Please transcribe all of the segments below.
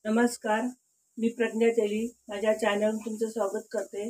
नमस्कार, मी प्रज्ञा तेली माझ्या चॅनलवर तुमचं स्वागत करते।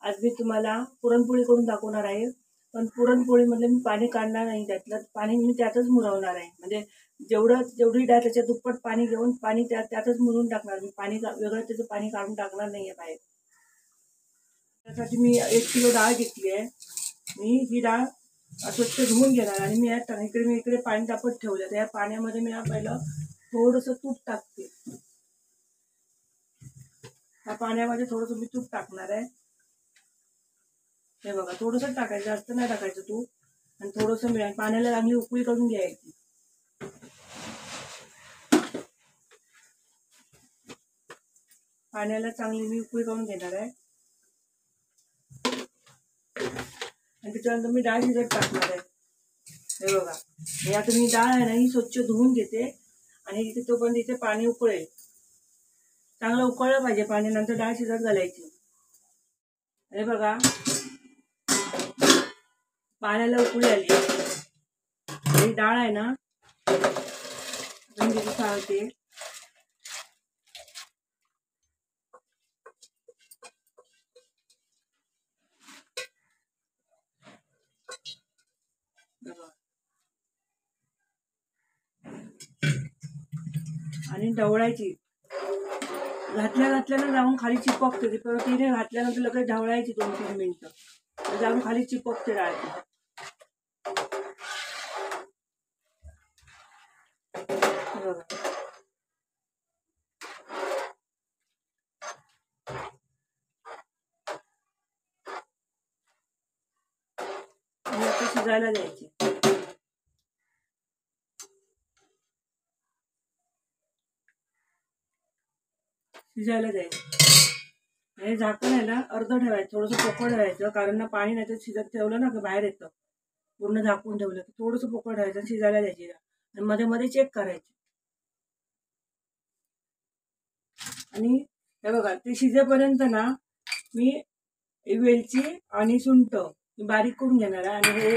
आज मी तुम्हाला पुरणपोळी करून दाखवणार आहे। पण पुरणपोळीमध्ये मी पाणी काढणार नाही, त्यातलं पाणी मी त्यातच मुरवणार आहे। म्हणजे जेवढी डाळ त्याच्या दुप्पट पाणी घेऊन पाणी त्यातच मुरून टाकणार मी। पाणी वेगळं त्याचं पाणी काढून टाकणार नाहीये बाहेर। त्यासाठी मी 1 किलो डाळ घेतली आहे। मी ही डाळ स्वच्छ धुवून घेणार आणि मी इकडे पाणी तापत ठेवलं। त्या पाण्यामध्ये मी पहिलं थोडंसं तूप टाकते। या पाण्यामध्ये थोडंसं मी तूप टाकणार आहे। हे बघा, थोडंसं टाकायचं, जास्त नाही टाकायचं तूप। आणि थोडंसं मी पाण्याला चांगली उकळी करून घ्यायची। पाण्याला चांगली मी उकळी करून घेणार आहे आणि त्याच्यानंतर मी डाळ शिजत टाकणार आहे। हे बघा, हे आता मी डाळ आहे ना ही स्वच्छ धुवून घेते आणि इथे तोपर्यंत इथे पाणी उकळेल। चांगलं उकळलं पाहिजे पाणी, नंतर डाळ शिजत घालायची। हे बघा, पाण्याला उकळी आली। ही डाळ आहे ना मी सांगते, आणि ढवळायची। घातल्यानं जाऊन खाली चिपकते ती, परत तिने घातल्यानंतर लगेच ढवळायची 2-3 मिनिटं, जाऊन खाली चिपकते डाळ। आता शिजायला द्यायची। हे झाकण आहे ना अर्ध ठेवायचं, थोडंसं पोकळ ठेवायचं, कारण ना पाणी नाही तर शिजत ठेवलं ना बाहेर येतं। पूर्ण झाकून ठेवलं की थोडंसं पोकळ ठेवायचं, शिजायला द्यायची आणि मध्ये मध्ये चेक करायची। आणि हे बघा, ते शिजेपर्यंत ना मी वेलची आणि सुंठ बारीक करून घेणार आहे। आणि हे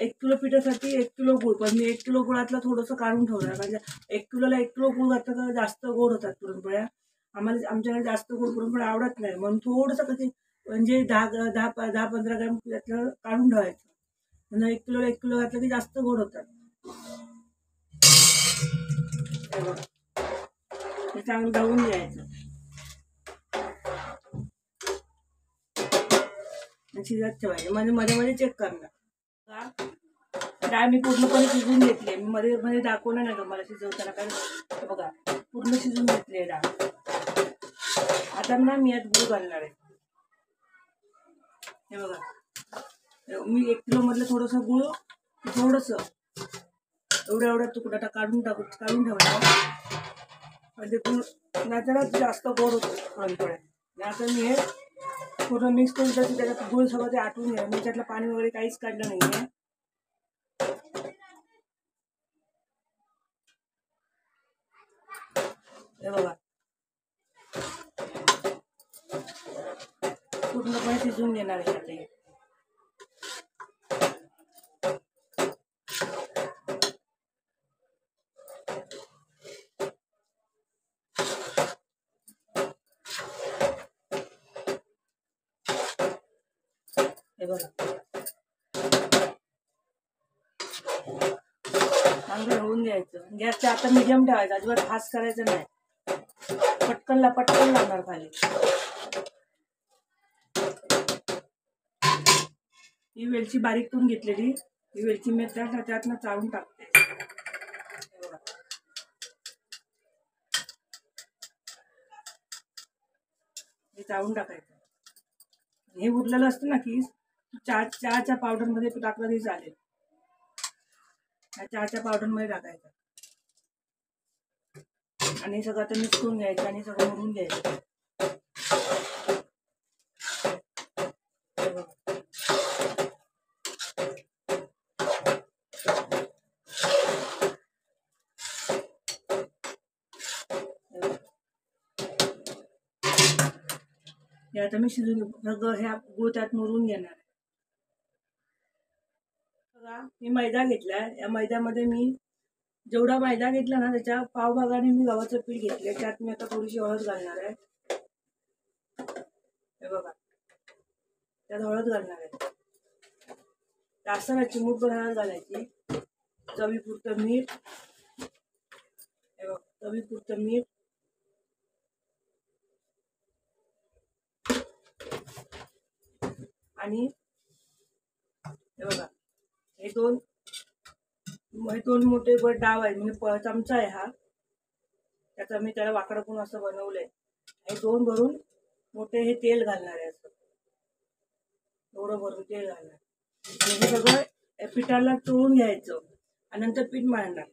1 किलो पिठासाठी 1 किलो गूळ, पण मी 1 किलो गुळातलं थोडंसं काढून ठेवणार, कारण 1 किलोला 1 किलो गूळ घातलं तर जास्त गोड होतात पुरणपोळ्या। आमच्याकडे जास्त गोड पुरणपोळ्या आवडत नाही, म्हणून थोडंसं कधी म्हणजे 10-15 ग्रॅम त्यातलं काढून ठेवायचं। 1 किलोला 1 किलो घातलं की जास्त गोड होतात। हे चांगलं ढवळून घ्यायचं, शिजत ठेवायचं, म्हणजे मध्ये मध्ये चेक करणार। डाळ मी पूर्णपणे शिजवून घेतली, मी मध्ये मध्ये दाखवलं नाही तुम्हाला शिजवताना, कारण बघा पूर्ण शिजवून घेतली आहे डाळ। आता ना मी यात गूळ घालणार आहे। हे बघा, मी 1 किलो मधलं थोडंसं गूळ, थोडंसं एवढ्या तुकडा काढून ठेवणार, म्हणजे नाहीतर जास्त गोड होतं पुरणपोळ्या। आता मी हे पूर्ण मिक्स करून त्याच्यात गूळ सगळं ते आटून घ्या। मी त्यातलं पाणी वगैरे काहीच काढलं नाहीये। हे बघा, पूर्णपणे शिजवून घेणार आहे आता हे। हे बघा, चांगलं होऊन द्यायचं। गॅसचा आता मीडियम ठेवायचा, अजिबात फास्ट करायचं नाही, पटकन लागणार खाली। ही वेलची बारीक करून घेतलेली, ही वेलची मी त्यातनं चाळून टाकते। हे चाळून टाकायचं। हे उरलेलं असतं ना की चहाच्या पावडर मध्ये टाकलं तरी चालेल। चहाच्या पावडर मध्ये टाकायचं आणि सगळं आता मिक्स करून घ्यायचं आणि सगळं मुरून घ्यायचं। हे आता मी शिजून सगळं ह्या गूळ त्यात मुरून घेणार आहे। बघा, मी मैदा घेतलाय, या मैद्यामध्ये मी जेवढा मैदा घेतला ना त्याच्या पावभागाने मी गव्हाचं पीठ घेतले. त्यात मी आता थोडीशी हळद घालणार आहे. हे बघा, त्यात हळद घालणार आहे. जास्त नाही, चिमूटभर हळद घालायची. चवीपुरतं मीठ. हे बघा, चवीपुरतं मीठ. आणि हे बघा, हे दोन मोठे डाव आहेत, म्हणजे चमचा आहे हा. त्याचा मी त्याला वाकडं करून असं बनवलंय. हे 2 भरून मोठे हे तेल घालणार आहे. असं एवढं भरून तेल घालणार आणि हे सगळं पिठाला चोळून घ्यायचं आणि नंतर पीठ मळणार.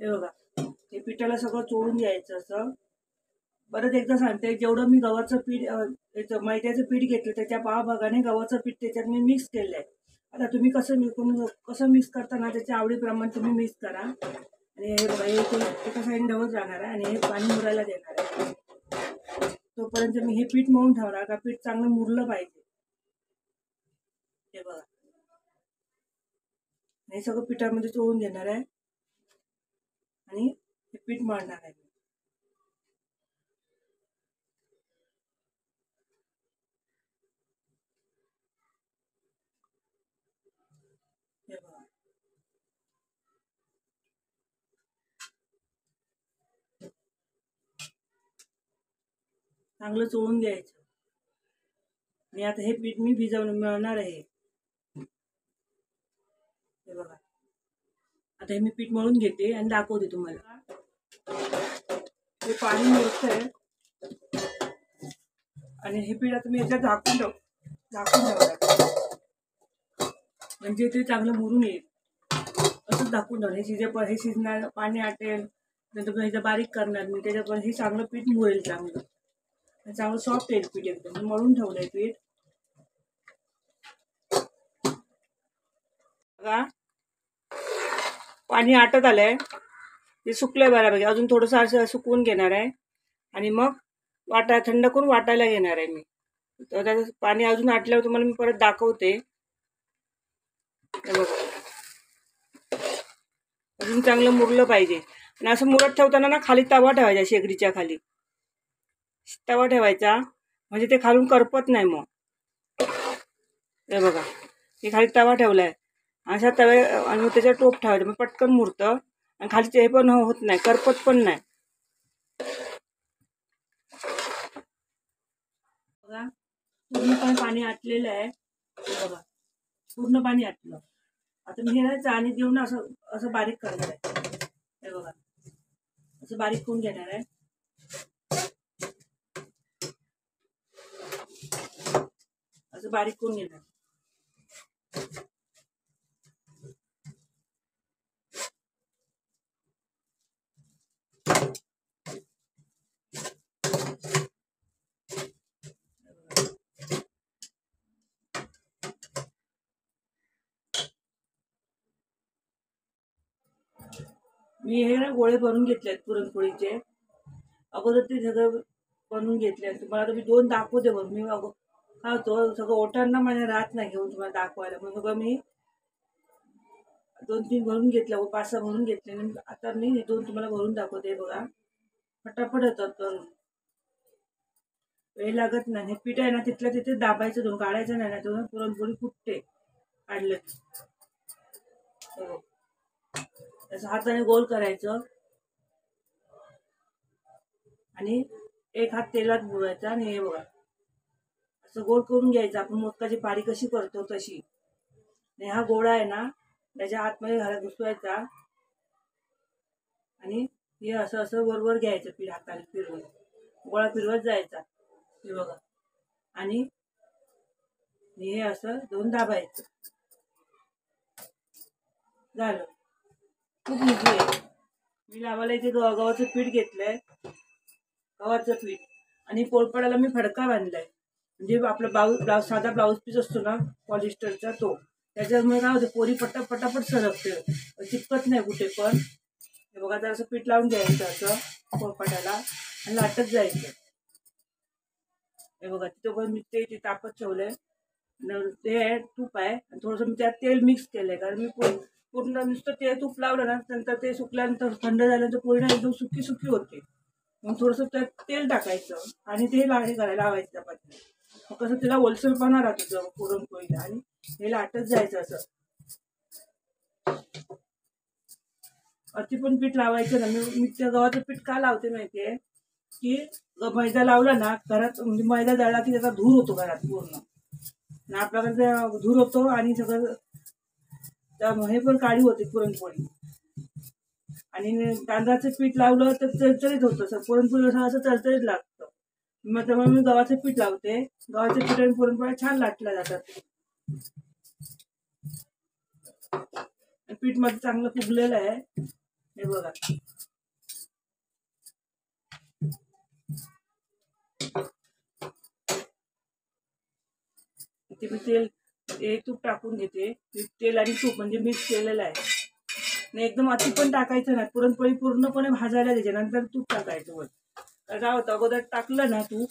हे बघा, हे पिठाला सगळं चोळून घ्यायचं असं. परत एकदा सांगते, जेवढं मी गव्हाचं पीठ मैद्याचं पीठ घेतलं त्याच्या पावभागाने गव्हाचं पीठ त्याच्यात मी मिक्स केलंय. आता तुम्ही कसं मिक्स करता ना त्याच्या आवडीप्रमाणे तुम्ही मिक्स करा. आणि हे बघा, हे एका साईडने ढवळत राहणार आहे आणि हे पाणी मुरायला देणार आहे. तोपर्यंत मी हे पीठ मळून ठेवणार का पीठ चांगलं मुरलं पाहिजे. हे बघा, हे सगळं पिठामध्ये चोळून घेणार आहे आणि हे पीठ मळणार आहे. हे बघा, चांगलं चोळून घ्यायचं. आणि आता हे पीठ मी मळणार आहे. हे बघा, आता हे मी पीठ मळून घेते आणि दाखवते तुम्हाला. हे पाणी मुरतंय आणि हे पीठ आता मी याच्यात झाकून ठेवणार म्हणजे ते चांगलं मुरून येईल. असंच झाकून ठेवणार. हे शिजणार, पाणी आटेल, नंतर ह्याचं बारीक करणार मी त्याच्यापर्यंत हे चांगलं पीठ मुरेल. चांगलं सॉफ्ट येईल पीठ. एकदम मळून ठेवलंय पीठ. बघा, पाणी आटत आलंय, ते सुकलंय बऱ्यापैकी. अजून थोडंसं असं सुकवून घेणार आहे आणि मग थंड करून वाटायला घेणार आहे मी. तर त्याचं पाणी अजून आटल्यावर तुम्हाला मी परत दाखवते. बघा, अजून चांगलं मुरलं पाहिजे. आणि असं मुरत ठेवताना ना खाली तवा ठेवायचा, शेगडीच्या खाली तवा ठेवायचा, म्हणजे ते खालून करपत नाही. मग हे बघा, हे खाली तवा ठेवलाय, अशा तवे आणि त्याच्यावर टोप ठेवायचं, मग पटकन मुरतं आणि खाली हे पण होत नाही, करपत पण नाही. बघा, पूर्णपणे पाणी आटलेलं आहे. बघा, पूर्ण पाणी आटलं. आता मी हे चाळणी देऊन असं बारीक करणार आहे. हे बघा, असं बारीक करून घेणार आहे. असं बारीक करून घेणार. मी हे ना गोळे भरून घेतले आहेत पुरणपोळीचे. अगोदर ते सगळं बनवून घेतले. तुम्हाला मी 2 दाखवते बघ. मी खातो सगळं ओठांना माझ्या राहत नाही घेऊन तुम्हाला दाखवायला, म्हणून सगळं मी 2-3 भरून घेतल्या, 5-6 भरून घेतले. आता मी 2 तुम्हाला भरून दाखवते. बघा, फटाफट होतात, तर वेळ लागत नाही. हे पीठ आहे ना तिथल्या तिथे दाबायचं, दोन काढायचं नाही ना, तेव्हा पुरणपोळी फुटते काढलं. त्याचं हाताने गोल करायचं आणि एक हात तेलात बुडवायचा आणि हे बघा असं गोल करून घ्यायचं. आपण मोदकाची पारी कशी करतो तशी. आणि हा गोळा आहे ना त्याच्या आतमध्ये घुसवायचा आणि हे असं असं वर घ्यायचं पीठ हाताने फिरवून, गोळा फिरवत जायचा. हे बघा, आणि हे असं 2 दाबायचं. झालं, खूप इझी आहे. मी लावायला इथे गव्हाचं पीठ घेतलंय, गव्हाचं पीठ, आणि पोळपाटाला मी फडका बांधलाय. म्हणजे आपला साधा ब्लाऊज पीस असतो ना पॉलिस्टरचा, तो. त्याच्यामुळे काय होतं, पोरी पटापट सरकते, चिपकत नाही कुठे पण. हे बघा, तर असं पीठ लावून घ्यायचं असं पोळपाटाला आणि लाटत जायचं. हे बघा, तिथं पण मी ते तापत ठेवलंय. ते आहे तूप आहे आणि थोडंसं मी त्यात तेल मिक्स केलंय, कारण मी पूर्ण नुसतं ते तूप लावलं ना, नंतर ते सुकल्यानंतर थंड झाल्यानंतर पूर्ण एकदम सुकी सुकी होते. मग थोडंसं त्यात तेल टाकायचं आणि ते हे करायला लावायचं चपाती. मग कसं तिला ओलसरपणा राहतो पुरणपोळीला आणि हे लाटत जायचं असं. अति पण पीठ लावायचं ना. मी त्या गव्हाचं पीठ का लावते माहितीये, की मैदा लावला ना घरात, म्हणजे मैदा दळला की त्याचा धूर होतो घरात पूर्ण, आणि आपल्याकडे धूर होतो आणि सगळं हे पण काळी होते पुरणपोळी. आणि तांदळाचं पीठ लावलं तर चरचरीत होतं पुरणपोळी, असं चरचरीत लागतं. मग त्यामुळे मी गव्हाचं पीठ लावते. गव्हाच्या पीठाने पुरणपोळ्या छान लाटल्या जातात. पीठ मध्ये चांगलं फुगलेलं आहे हे बघा. इथे मी तेल तूप टाकून घेते. तेल आणि तूप म्हणजे मिक्स केलेलं आहे. एकदम अति पण टाकायचं नाही, पुरणपोळी पूर्णपणे भाजायला द्यायची, नंतर तूप टाकायचं वर. काय होतं, अगोदर टाकलं ना तूप,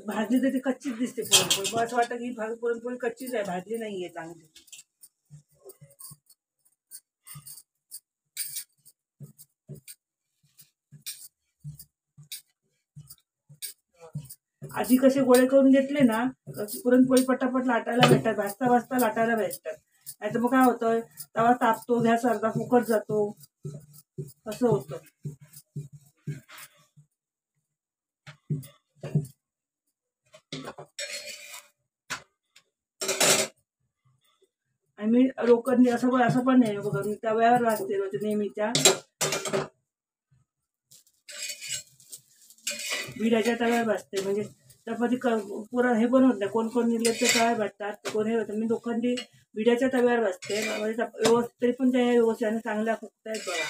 भाजली तर ती कच्चीच दिसते पुरणपोळी. मग असं वाटतं की पुरणपोळी कच्चीच आहे, भाजली नाहीये चांगली. आधी कसे गोळे करून घेतले ना, पुरणपोळी पटापट लाटायला भेटतात, भाजता भाजता लाटायला भेटतात. नाही तर मग काय होतं, तवा तापतो, गॅस अर्धा फुकट जातो, असं होतं. आणि मी लोकांनी असं पण नाही बघा, मी तव्यावर भाजते रोज नेहमीच्या. विड्याच्या तव्यावर भाजते, म्हणजे चपाती पुरण हे पण होत नाही. कोण कोण निलेच्या तव्यावर भाजतात, कोण हे होतं. मी लोखंडी विड्याच्या तव्यावर भाजते, म्हणजे व्यवस्थित, तरी पण त्या व्यवस्थित आणि चांगल्या फुगतायत बघा.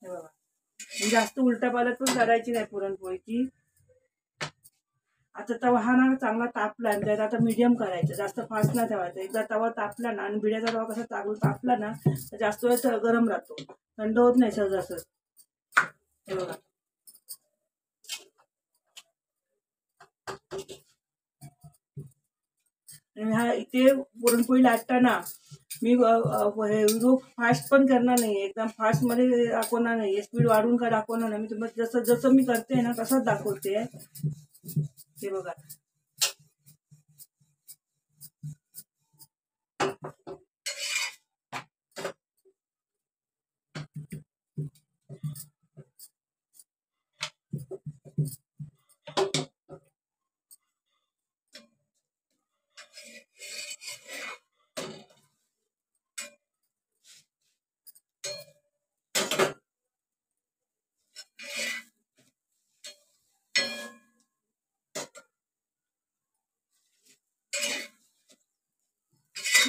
हे बघा, जास्त उलटा पालट पण करायची नाही पुरणपोळीची. आता तवा हा ना चांगला तापला, आणि त्यात आता मीडियम करायचं, जास्त फास्ट नाही ठेवायचं. एकदा तवा तापला ना, आणि बिड्याचा तवा कसा तापला ना तर जास्त वेळ गरम राहतो, थंड होत नाही सहजासहज. हे बघा, आणि हा इथे पुरणपोळी लाटताना मी फास्ट पण करणार नाही, एकदम फास्ट मध्ये दाखवणार नाही, स्पीड वाढून का दाखवणार नाही. मी तुम्हाला जसं जसं मी करते ना तसंच दाखवते. हे बघा,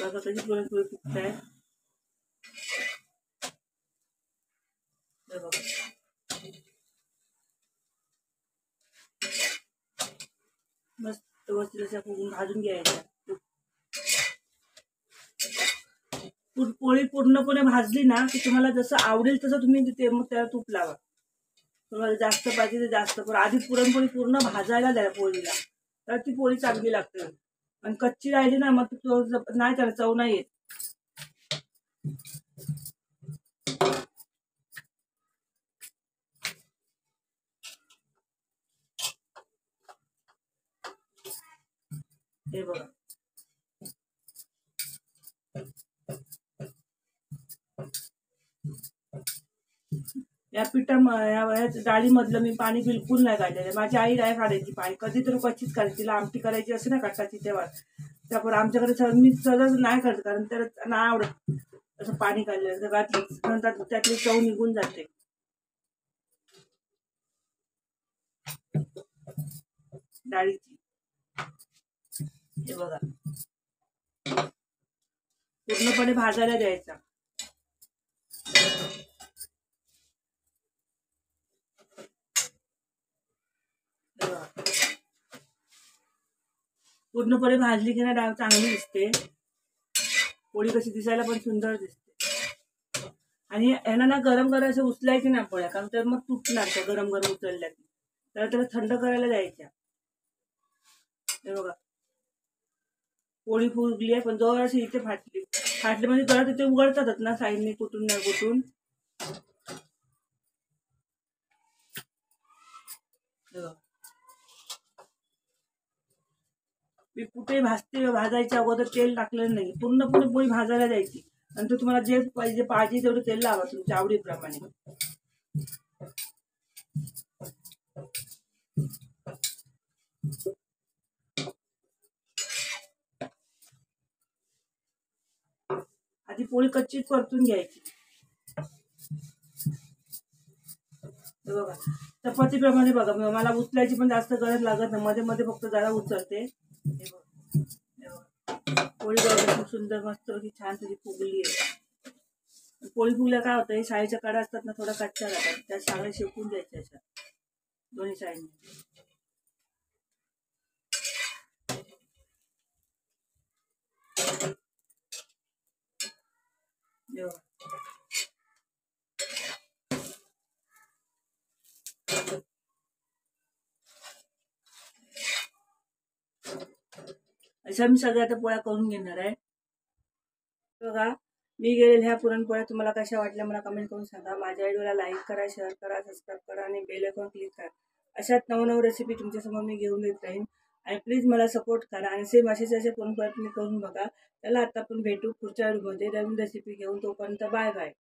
बघा कशी पुरणपोळी फुगताय. मस्त व्यवस्थित अशा फुगून भाजून घ्यायच्या. पोळी पूर्णपणे भाजली ना की तुम्हाला जसं आवडेल तसं तुम्ही तिथे मग त्याला तूप लावा. तुम्हाला जास्त पाहिजे तर जास्त, पण आधी पुरणपोळी पूर्ण भाजायला द्या पोळीला, तर ती पोळी चांगली लागते. आणि कच्ची राहिली ना मग नाही, त्याला चव नाही येत. हे बघा, या या डाळीमधलं मी पाणी बिलकुल नाही काढलेलं. माझी आई नाही काढायची पाणी, कधीतरी क्वचित काढायची. तिला आमटी करायची असते ना कटाची तेव्हा, त्यामुळे आमच्याकडे मी सहज नाही करत, कारण त्याला नाही आवडत असं पाणी काढलेलं. नंतर त्यातली चव निघून जाते. डाळीची हे बघा, पूर्णपणे भाजायला द्यायचा. पूर्णपणे भाजली की ना डाळ चांगली दिसते, पोळी कशी दिसायला पण सुंदर दिसते. आणि यांना ना गरम गरम असं उचलायची ना पोळ्या, कारण तर मग तुटणार त्या गरम गरम उचलल्या की. त्याला थंड करायला द्यायच्या. हे बघा पोळी फुगली आहे, पण जवळशी इथे फाटली म्हणजे जरा तिथे उघडतातच ना साईडने कुठून ना कुठून. मी कुठे भाजायच्या अगोदर तेल टाकलेलं नाही, पूर्णपणे पोळी भाजायला द्यायची. नंतर तुम्हाला जे पाहिजे तेवढं तेल लावा तुमच्या आवडीप्रमाणे. आधी पोळी कच्ची परतून घ्यायची. बघा चपातीप्रमाणे बघा, मला उचलायची पण जास्त गरज लागत नाही, मध्ये मध्ये फक्त जरा उचलते. पोळी बघा खूप सुंदर मस्त छान तरी फुगली आहे. पोळी फुगल्या काय होतं, शाळेच्या कडा असतात ना थोडा कच्च्या राहतात, त्या चांगल्या शेकून द्यायच्या अशा दोन्ही साईडने. अशा मी सगळ्या आता पोळ्या करून घेणार आहे. बघा मी गेलेल्या ह्या पुरणपोळ्या तुम्हाला कशा वाटल्या मला कमेंट करून सांगा. माझ्या व्हिडिओला लाईक करा, शेअर करा, सबस्क्राईब करा आणि बेल आयकॉन क्लिक करा. अशाच नवनवीन रेसिपी तुमच्यासमोर मी घेऊन येत राहीन आणि प्लीज मला सपोर्ट करा आणि सेम असेच असे पुरणपोळ्या तुम्ही करून बघा. त्याला आता आपण भेटू पुढच्या व्हिडिओमध्ये नवीन रेसिपी घेऊन. तोपर्यंत बाय बाय.